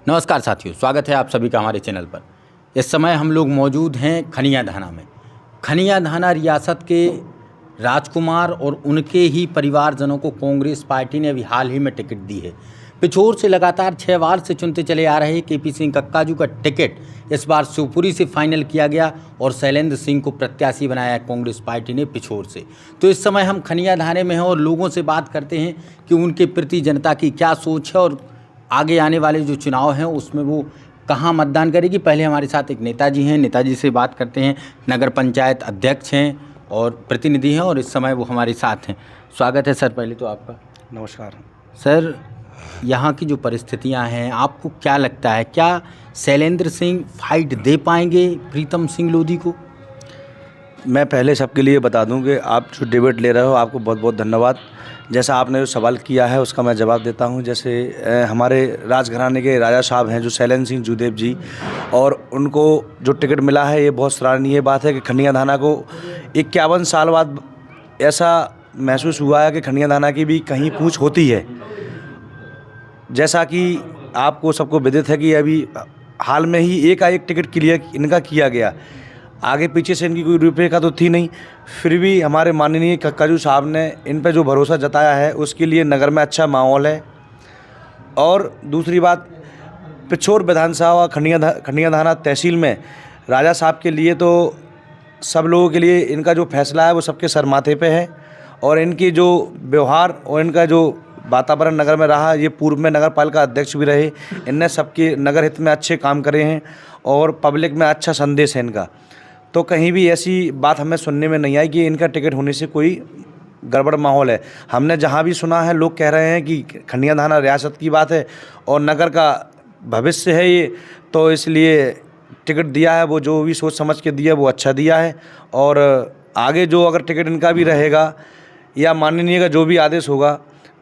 नमस्कार साथियों, स्वागत है आप सभी का हमारे चैनल पर। इस समय हम लोग मौजूद हैं खनिया धाना में। खनिया धाना रियासत के राजकुमार और उनके ही परिवारजनों को कांग्रेस पार्टी ने अभी हाल ही में टिकट दी है। पिछोर से लगातार 6 बार से चुनते चले आ रहे केपी सिंह कक्काजू का टिकट इस बार शिवपुरी से फाइनल किया गया और शैलेंद्र सिंह को प्रत्याशी बनाया कांग्रेस पार्टी ने पिछोर से। तो इस समय हम खनिया धाने में हैं और लोगों से बात करते हैं कि उनके प्रति जनता की क्या सोच है और आगे आने वाले जो चुनाव हैं उसमें वो कहाँ मतदान करेगी। पहले हमारे साथ एक नेताजी हैं, नेताजी से बात करते हैं। नगर पंचायत अध्यक्ष हैं और प्रतिनिधि हैं और इस समय वो हमारे साथ हैं। स्वागत है सर पहले तो आपका। नमस्कार सर, यहाँ की जो परिस्थितियाँ हैं आपको क्या लगता है, क्या शैलेंद्र सिंह फाइट दे पाएंगे प्रीतम सिंह लोधी को? मैं पहले सबके लिए बता दूं कि आप जो डिबेट ले रहे हो आपको बहुत बहुत धन्यवाद। जैसा आपने जो सवाल किया है उसका मैं जवाब देता हूं। जैसे हमारे राजघराने के राजा साहब हैं जो शैलेंद्र सिंह जूदेव जी, और उनको जो टिकट मिला है ये बहुत सराहनीय बात है कि खनिया धाना को 51 साल बाद ऐसा महसूस हुआ है कि खनिया धाना की भी कहीं पूछ होती है। जैसा कि आपको सबको विदित है कि अभी हाल में ही एक टिकट क्लियर इनका किया गया, आगे पीछे से इनकी कोई रूपरेखा तो थी नहीं, फिर भी हमारे माननीय कक्काजू साहब ने इन पर जो भरोसा जताया है उसके लिए नगर में अच्छा माहौल है। और दूसरी बात, पिछोर विधानसभा खनिया धाना तहसील में राजा साहब के लिए तो सब लोगों के लिए इनका जो फैसला है वो सबके सर माथे पे है, और इनकी जो व्यवहार और इनका जो वातावरण नगर में रहा, ये पूर्व में नगर पालिका अध्यक्ष भी रहे, इनने सबके नगर हित में अच्छे काम करे हैं और पब्लिक में अच्छा संदेश है इनका। तो कहीं भी ऐसी बात हमें सुनने में नहीं आई कि इनका टिकट होने से कोई गड़बड़ माहौल है। हमने जहां भी सुना है लोग कह रहे हैं कि खनिया धाना रियासत की बात है और नगर का भविष्य है ये, तो इसलिए टिकट दिया है, वो जो भी सोच समझ के दिया वो अच्छा दिया है। और आगे जो अगर टिकट इनका भी रहेगा या माननीय का जो भी आदेश होगा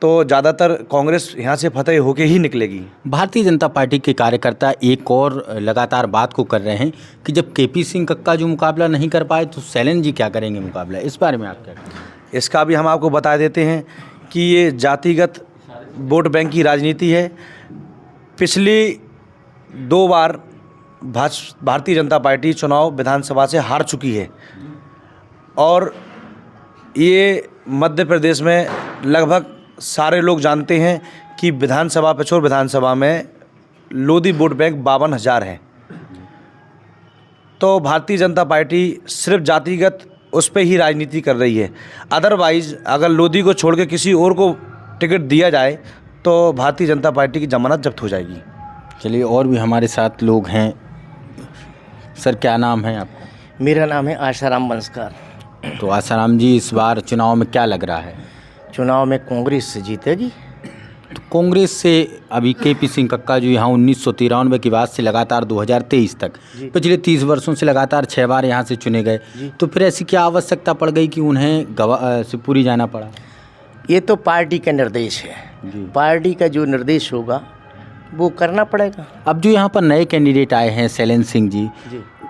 तो ज़्यादातर कांग्रेस यहाँ से फतेह होके ही निकलेगी। भारतीय जनता पार्टी के कार्यकर्ता एक और लगातार बात को कर रहे हैं कि जब केपी सिंह कक्काजू मुकाबला नहीं कर पाए तो शैलेंद्र जी क्या करेंगे मुकाबला, इस बारे में आप क्या कहेंगे? इसका भी हम आपको बता देते हैं कि ये जातिगत वोट बैंक की राजनीति है। पिछली 2 बार भारतीय जनता पार्टी चुनाव विधानसभा से हार चुकी है और ये मध्य प्रदेश में लगभग सारे लोग जानते हैं कि विधानसभा पिछोर विधानसभा में लोधी वोट बैंक 52,000 है। तो भारतीय जनता पार्टी सिर्फ जातिगत उस पर ही राजनीति कर रही है। अदरवाइज़ अगर लोधी को छोड़ के किसी और को टिकट दिया जाए तो भारतीय जनता पार्टी की जमानत जब्त हो जाएगी। चलिए, और भी हमारे साथ लोग हैं। सर, क्या नाम है आपका? मेरा नाम है आशाराम बंसकार। तो आसाराम जी, इस बार चुनाव में क्या लग रहा है? चुनाव में कांग्रेस से जीतेगी। तो कांग्रेस से अभी केपी सिंह कक्काजू यहाँ 1993 के बाद से लगातार 2023 तक पिछले 30 वर्षों से लगातार 6 बार यहाँ से चुने गए, तो फिर ऐसी क्या आवश्यकता पड़ गई कि उन्हें शिवपुरी जाना पड़ा? ये तो पार्टी का निर्देश है, पार्टी का जो निर्देश होगा वो करना पड़ेगा। अब जो यहाँ पर नए कैंडिडेट आए हैं शैलेंद्र सिंह जी,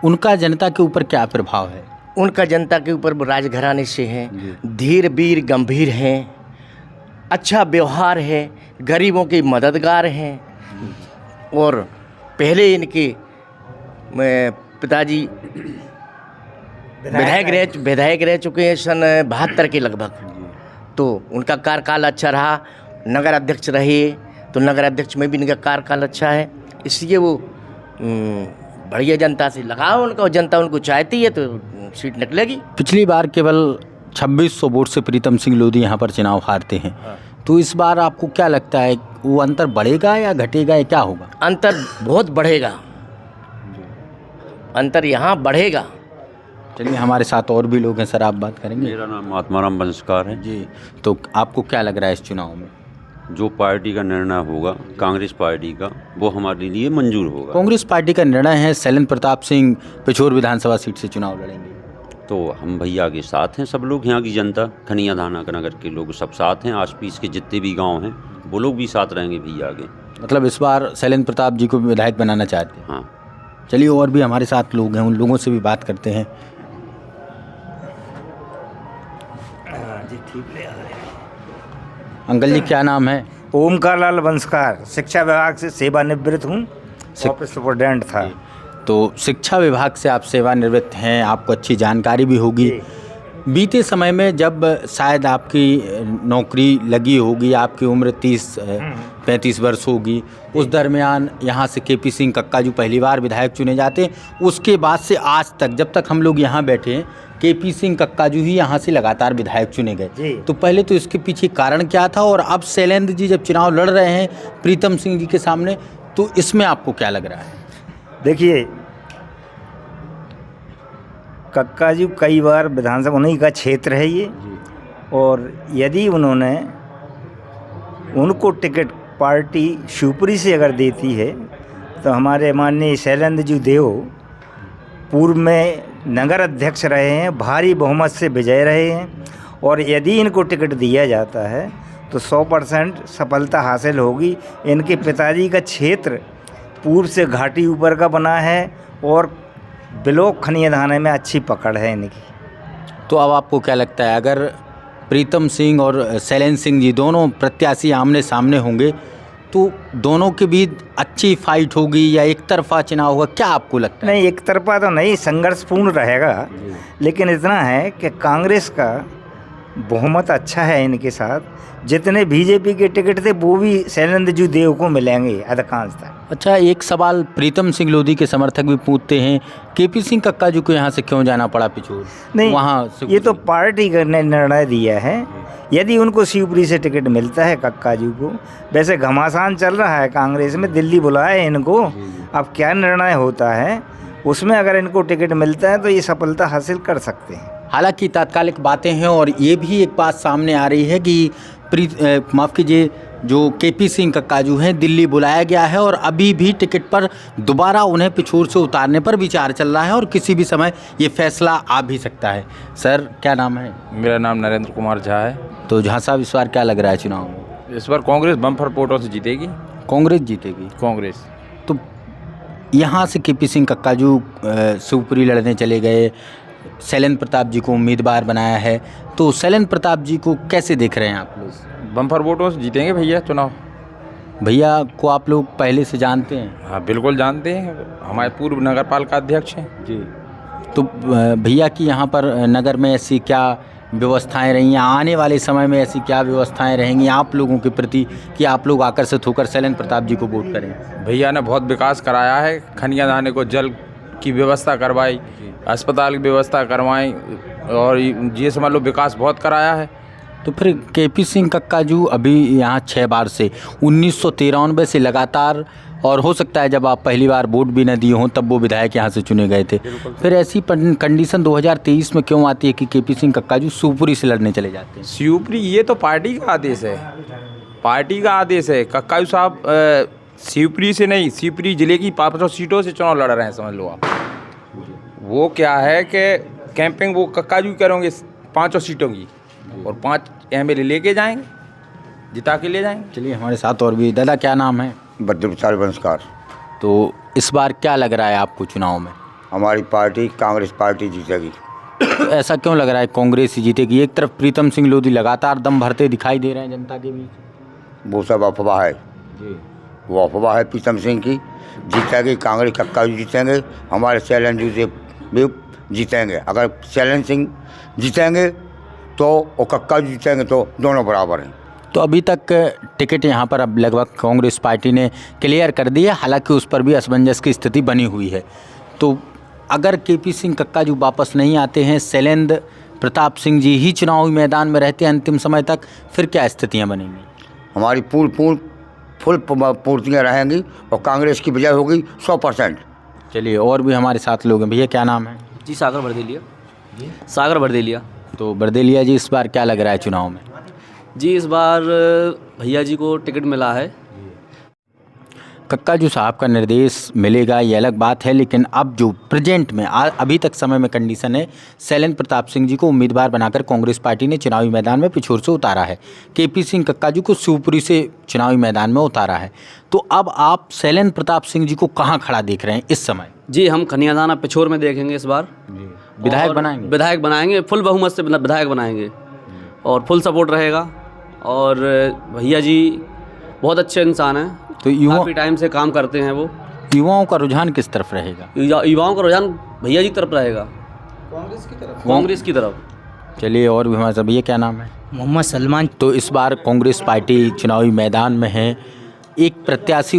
उनका जनता के ऊपर क्या प्रभाव है? उनका जनता के ऊपर राजघराने से हैं, धीर वीर गंभीर हैं, अच्छा व्यवहार है, गरीबों के मददगार हैं। और पहले इनके पिताजी विधायक रह चुके हैं सन 72 के लगभग, तो उनका कार्यकाल अच्छा रहा। नगर अध्यक्ष रहे तो नगर अध्यक्ष में भी इनका कार्यकाल अच्छा है, इसलिए वो बढ़िया जनता से लगाओ उनका, और जनता उनको चाहती है तो सीट निकलेगी। पिछली बार केवल 2600 वोट से प्रीतम सिंह लोधी यहाँ पर चुनाव हारते हैं, तो इस बार आपको क्या लगता है, वो अंतर बढ़ेगा या घटेगा या क्या होगा? अंतर बहुत बढ़ेगा, अंतर यहाँ बढ़ेगा। चलिए, हमारे साथ और भी लोग हैं। सर, आप बात करेंगे? मेरा नाम आत्माराम बंसकार है जी। तो आपको क्या लग रहा है इस चुनाव में? जो पार्टी का निर्णय होगा कांग्रेस पार्टी का, वो हमारे लिए मंजूर होगा। कांग्रेस पार्टी का निर्णय है शैलेंद्र प्रताप सिंह पिछोर विधानसभा सीट से चुनाव लड़ेंगे, तो हम भैया के साथ हैं। सब लोग यहाँ की जनता, खनिया धाना नगर के लोग सब साथ हैं। आस पास के जितने भी गांव हैं वो लोग भी साथ रहेंगे भैया आगे। मतलब इस बार शैलेंद्र प्रताप जी को विधायक बनाना चाहते हैं? हाँ। चलिए, और भी हमारे साथ लोग हैं, उन लोगों से भी बात करते हैं। अंकल जी, क्या नाम है? ओमकार लाल बंसकार, शिक्षा विभाग से सेवानिवृत्त हूँ। ऑफिस सुपरडेंट था। तो शिक्षा विभाग से आप सेवानिवृत्त हैं, आपको अच्छी जानकारी भी होगी। बीते समय में जब शायद आपकी नौकरी लगी होगी, आपकी उम्र 30-35 वर्ष होगी, उस दरमियान यहाँ से केपी सिंह कक्का जो पहली बार विधायक चुने जाते हैं, उसके बाद से आज तक जब तक हम लोग यहाँ बैठे हैं, केपी सिंह कक्का जो ही यहाँ से लगातार विधायक चुने गए। तो पहले तो इसके पीछे कारण क्या था, और अब शैलेंद्र जी जब चुनाव लड़ रहे हैं प्रीतम सिंह जी के सामने, तो इसमें आपको क्या लग रहा है? देखिए, कक्का जी कई बार विधानसभा उन्हीं का क्षेत्र है ये, और यदि उन्होंने उनको टिकट पार्टी शिवपुरी से अगर देती है तो हमारे माननीय शैलेंद्र जी देव पूर्व में नगर अध्यक्ष रहे हैं, भारी बहुमत से विजय रहे हैं, और यदि इनको टिकट दिया जाता है तो 100% सफलता हासिल होगी। इनके पिताजी का क्षेत्र पूर्व से घाटी ऊपर का बना है और ब्लॉक खनिया धाने में अच्छी पकड़ है इनकी। तो अब आपको क्या लगता है, अगर प्रीतम सिंह और शैलेंद्र सिंह जी दोनों प्रत्याशी आमने सामने होंगे तो दोनों के बीच अच्छी फाइट होगी या एक तरफा चुनाव होगा, क्या आपको लगता है? नहीं, एक तरफा तो नहीं, संघर्षपूर्ण रहेगा, लेकिन इतना है कि कांग्रेस का बहुमत अच्छा है इनके साथ। जितने बीजेपी के टिकट थे वो भी शैलेंद्र जी देव को मिलेंगे अधिकांशतः। अच्छा, एक सवाल प्रीतम सिंह लोधी के समर्थक भी पूछते हैं, केपी सिंह कक्का जी को यहाँ से क्यों जाना पड़ा पिछोर? नहीं, वहाँ ये तो पार्टी ने निर्णय दिया है। यदि उनको शिवपुरी से टिकट मिलता है कक्का जी को, वैसे घमासान चल रहा है कांग्रेस में, दिल्ली बुलाए इनको, अब क्या निर्णय होता है उसमें अगर इनको टिकट मिलता है तो ये सफलता हासिल कर सकते हैं। हालांकि तात्कालिक बातें हैं, और ये भी एक बात सामने आ रही है कि माफ़ कीजिए, जो केपी सिंह कक्का जो हैं दिल्ली बुलाया गया है और अभी भी टिकट पर दोबारा उन्हें पिछोर से उतारने पर विचार चल रहा है और किसी भी समय ये फैसला आ भी सकता है। सर, क्या नाम है? मेरा नाम नरेंद्र कुमार झा है। तो झा साहब, इस बार क्या लग रहा है चुनाव में? इस बार कांग्रेस बम्पर वोटों से जीतेगी। कांग्रेस जीतेगी? कांग्रेस। तो यहाँ से केपी सिंह कक्का जो शिवपुरी लड़ने चले गए, शैलेंद्र प्रताप जी को उम्मीदवार बनाया है, तो शैलेंद्र प्रताप जी को कैसे देख रहे हैं आप लोग? बम्पर वोटों से जीतेंगे भैया चुनाव। भैया को आप लोग पहले से जानते हैं? हाँ, बिल्कुल जानते हैं, हमारे पूर्व नगर पालिका अध्यक्ष हैं जी। तो भैया की यहाँ पर नगर में ऐसी क्या व्यवस्थाएं रही हैं, आने वाले समय में ऐसी क्या व्यवस्थाएं रहेंगी आप लोगों के प्रति कि आप लोग आकर्षित होकर शैलेंद्र प्रताप जी को वोट करें? भैया ने बहुत विकास कराया है, खनिया धाने को जल की व्यवस्था करवाई, अस्पताल की व्यवस्था करवाई, और ये समझ लो विकास बहुत कराया है। तो फिर केपी सिंह कक्का जी अभी यहाँ 6 बार से 1993 से लगातार, और हो सकता है जब आप पहली बार वोट भी न दिए हों तब वो विधायक यहाँ से चुने गए थे, फिर ऐसी कंडीशन 2023 में क्यों आती है कि केपी सिंह कक्का जी शिवपुरी से लड़ने चले जाते हैं? शिवपुरी ये तो पार्टी का आदेश है, पार्टी का आदेश है। कक्का जी साहब शिवपुरी से नहीं, शिवपुरी जिले की 500 सीटों से चुनाव लड़ रहे हैं, समझ लो आप। वो क्या है कि कैंपिंग वो कक्का जी करेंगे 500 सीटों की, और 5 MLA लेके जाएंगे, जिता के ले जाएंगे। चलिए, हमारे साथ और भी। दादा, क्या नाम है? बद्रप्रसाद वंशकार। तो इस बार क्या लग रहा है आपको चुनाव में? हमारी पार्टी कांग्रेस पार्टी जीतेगी। तो ऐसा क्यों लग रहा है कांग्रेस ही जीतेगी? एक तरफ प्रीतम सिंह लोधी लगातार दम भरते दिखाई दे रहे हैं जनता के बीच। वो सब अफवाह है जी। वो अफवाह है प्रीतम सिंह की। जीतेगी कांग्रेस, कक्का जी जीतेंगे, हमारे शैलेंद्र जी भी जीतेंगे। अगर शैलेंद्र सिंह जीतेंगे तो और कक्का जी जीतेंगे तो दोनों बराबर हैं। तो अभी तक टिकट यहाँ पर अब लगभग कांग्रेस पार्टी ने क्लियर कर दी है, हालांकि उस पर भी असमंजस की स्थिति बनी हुई है। तो अगर केपी सिंह कक्का जी वापस नहीं आते हैं, शैलेंद्र प्रताप सिंह जी ही चुनावी मैदान में रहते हैं अंतिम समय तक, फिर क्या स्थितियाँ बनेंगी? हमारी फुल पूर्तियाँ रहेंगी और कांग्रेस की विजय होगी 100%। चलिए, और भी हमारे साथ लोग हैं। भैया, क्या नाम है? जी, सागर बरदेलिया। सागर बरदेलिया। तो बरदेलिया जी, इस बार क्या लग रहा है चुनाव में? जी, इस बार भैया जी को टिकट मिला है। कक्का जी साहब का निर्देश मिलेगा ये अलग बात है, लेकिन अब जो प्रेजेंट में अभी तक समय में कंडीशन है, शैलेंद्र प्रताप सिंह जी को उम्मीदवार बनाकर कांग्रेस पार्टी ने चुनावी मैदान में पिछोर से उतारा है, केपी सिंह कक्का जी को शिवपुरी से चुनावी मैदान में उतारा है। तो अब आप शैलेंद्र प्रताप सिंह जी को कहाँ खड़ा देख रहे हैं इस समय? जी, हम खनियादाना पिछोर में देखेंगे इस बार। विधायक बनाएंगे? विधायक बनाएंगे, फुल बहुमत से विधायक बनाएंगे और फुल सपोर्ट रहेगा। और भैया जी बहुत अच्छे इंसान हैं, तो काफ़ी टाइम से काम करते हैं वो। युवाओं का रुझान किस तरफ रहेगा? युवाओं का रुझान भैया जी की तरफ रहेगा, कांग्रेस की तरफ। चलिए, और भी हमारे साथ भैया, क्या नाम है? मोहम्मद सलमान। तो इस बार कांग्रेस पार्टी चुनावी मैदान में है। एक प्रत्याशी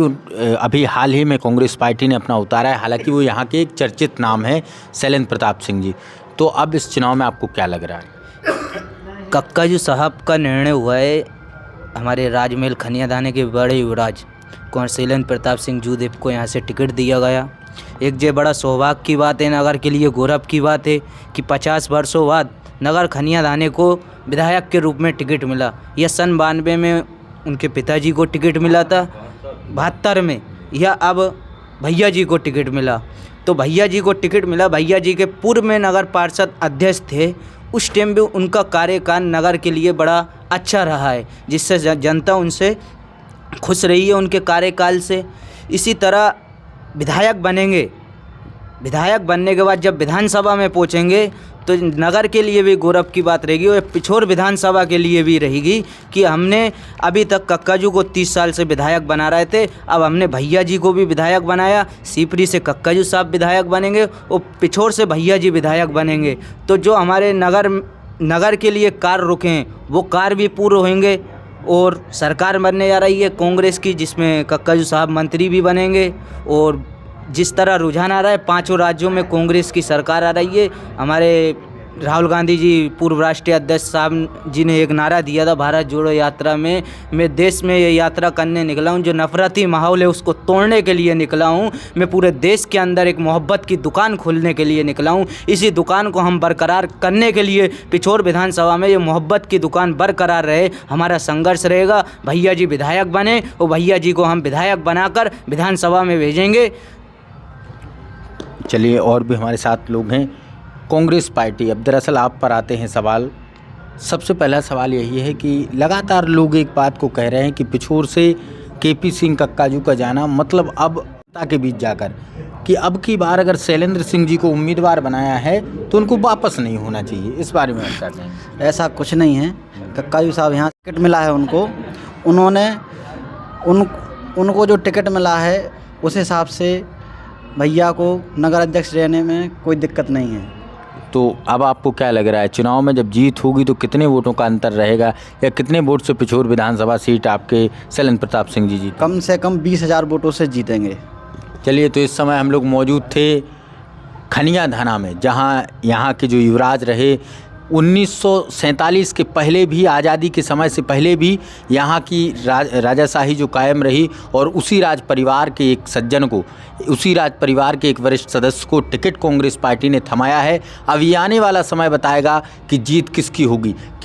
अभी हाल ही में कांग्रेस पार्टी ने अपना उतारा है, हालांकि वो यहाँ के एक चर्चित नाम है शैलेंद्र प्रताप सिंह जी। तो अब इस चुनाव में आपको क्या लग रहा है? कक्काजू साहब का निर्णय हुआ है, हमारे राजमहल खनिया धाने के बड़े युवराज कुंवर शैलेंद्र प्रताप सिंह जूदेव को यहाँ से टिकट दिया गया। एक जो बड़ा सौभाग्य की बात है, नगर के लिए गौरव की बात है कि 50 वर्षों बाद नगर खनिया धाने को विधायक के रूप में टिकट मिला। यह सन 92 में उनके पिताजी को टिकट मिला था, 72 में यह अब भैया जी को टिकट मिला। तो भैया जी को टिकट मिला, भैया जी के पूर्व में नगर पार्षद अध्यक्ष थे, उस टाइम भी उनका कार्यकाल नगर के लिए बड़ा अच्छा रहा है, जिससे जनता उनसे खुश रही है उनके कार्यकाल से। इसी तरह विधायक बनेंगे, विधायक बनने के बाद जब विधानसभा में पहुंचेंगे तो नगर के लिए भी गौरव की बात रहेगी और पिछोर विधानसभा के लिए भी रहेगी कि हमने अभी तक कक्काजू को 30 साल से विधायक बना रहे थे, अब हमने भैया जी को भी विधायक बनाया। सीपरी से कक्काजू साहब विधायक बनेंगे और पिछोर से भैया जी विधायक बनेंगे। तो जो हमारे नगर के लिए कार्य रुके हैं वो कार्य भी पूरे होंगे और सरकार बनने जा रही है कांग्रेस की, जिसमें कक्काजू साहब मंत्री भी बनेंगे। और जिस तरह रुझान आ रहा है, 5 राज्यों में कांग्रेस की सरकार आ रही है। हमारे राहुल गांधी जी पूर्व राष्ट्रीय अध्यक्ष साहब जी ने एक नारा दिया था भारत जोड़ो यात्रा में, मैं देश में ये यात्रा करने निकला हूँ, जो नफरती माहौल है उसको तोड़ने के लिए निकला हूँ। मैं पूरे देश के अंदर एक मोहब्बत की दुकान खोलने के लिए निकला हूँ। इसी दुकान को हम बरकरार करने के लिए पिछोर विधानसभा में ये मोहब्बत की दुकान बरकरार रहे, हमारा संघर्ष रहेगा। भैया जी विधायक बने और भैया जी को हम विधायक बनाकर विधानसभा में भेजेंगे। चलिए, और भी हमारे साथ लोग हैं। कांग्रेस पार्टी, अब दरअसल आप पर आते हैं सवाल। सबसे पहला सवाल यही है कि लगातार लोग एक बात को कह रहे हैं कि पिछोर से केपी सिंह कक्काजू का जाना मतलब अब जनता के बीच जाकर कि अब की बार अगर शैलेंद्र सिंह जी को उम्मीदवार बनाया है तो उनको वापस नहीं होना चाहिए। इस बारे में क्या कहें? ऐसा कुछ नहीं है। कक्काजू साहब यहाँ टिकट मिला है उनको, उन्होंने उनको जो टिकट मिला है उस हिसाब से भैया को नगर अध्यक्ष रहने में कोई दिक्कत नहीं है। तो अब आपको क्या लग रहा है, चुनाव में जब जीत होगी तो कितने वोटों का अंतर रहेगा या कितने वोट से पिछोर विधानसभा सीट आपके शैलेंद्र प्रताप सिंह जी जीते? कम से कम 20,000 वोटों से जीतेंगे। चलिए, तो इस समय हम लोग मौजूद थे खनिया धाना में, जहां यहाँ के जो युवराज रहे 1947 के पहले भी, आज़ादी के समय से पहले भी यहाँ की राजाशाही जो कायम रही और उसी राज परिवार के एक सज्जन को, उसी राज परिवार के एक वरिष्ठ सदस्य को टिकट कांग्रेस पार्टी ने थमाया है। अब ये आने वाला समय बताएगा कि जीत किसकी होगी।